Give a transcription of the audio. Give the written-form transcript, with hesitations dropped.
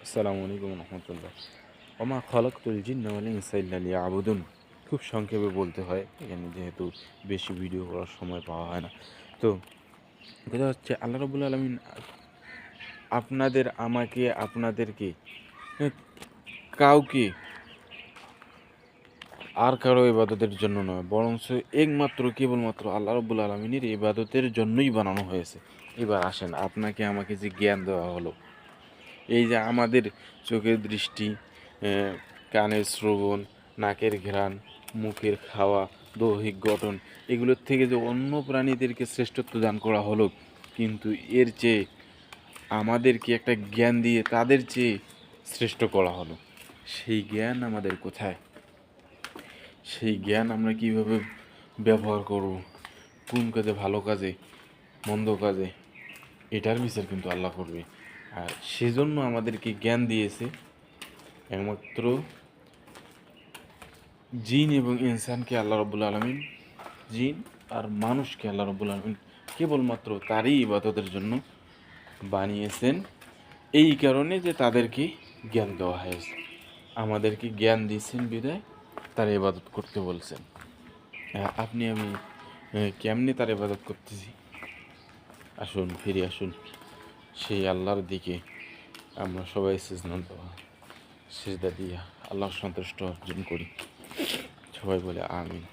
আসসালামু আলাইকুম রহমতুল্লাহ। ওমা খলাকতুল জিন্না ওয়াল ইনসা ইল্লা লিয়াবুদুন। খুব সংক্ষেপে বলতে হয় এখানে, যেহেতু বেশি ভিডিও করার সময় পাওয়া হয় না। তো কথা হচ্ছে, আল্লাহ রাব্বুল আলামিন আপনাদের, আমাকে, আপনাদেরকে, কাউকে আর কারো ইবাদতের জন্য নয়, বরঞ্চ একমাত্র কেবলমাত্র আল্লাহ রাব্বুল আলামিনের ইবাদতের জন্যই বানানো হয়েছে। এবার আসেন, আপনাকে আমাকে যে জ্ঞান দেওয়া হলো, এই যে আমাদের চোখের দৃষ্টি, কানের শ্রবণ, নাকের ঘ্রাণ, মুখের খাওয়া, দৈহিক গঠন, এগুলোর থেকে যে অন্য প্রাণীদেরকে শ্রেষ্ঠত্ব দান করা হলো, কিন্তু এর চেয়ে আমাদেরকে একটা জ্ঞান দিয়ে তাদের চেয়ে শ্রেষ্ঠ করা হলো। সেই জ্ঞান আমাদের কোথায়? সেই জ্ঞান আমরা কিভাবে ব্যবহার করব, কোন কাজে, ভালো কাজে, মন্দ কাজে, এটার বিচার কিন্তু আল্লাহ করবে। আর সেজন্য আমাদেরকে জ্ঞান দিয়েছে একমাত্র জিন এবং ইনসানকে আল্লাহ রাব্বুল আলামিন, জিন আর মানুষকে আল্লাহ রাব্বুল আলামিন কেবলমাত্র তারই ইবাদতের জন্য বানিয়েছেন। এই কারণে যে তাদেরকে জ্ঞান দেওয়া হয়েছে, আমাদেরকে জ্ঞান দিয়েছেন বিদায় তার ইবাদত করতে বলছেন। আপনি আমি কেমনে তার ইবাদত করতেছি? আসুন, ফিরে আসুন সেই আল্লাহর দিকে। আমরা সবাই সিজদা দিয়া আল্লাহর সন্তুষ্ট অর্জন করি। সবাই বলে আমিন।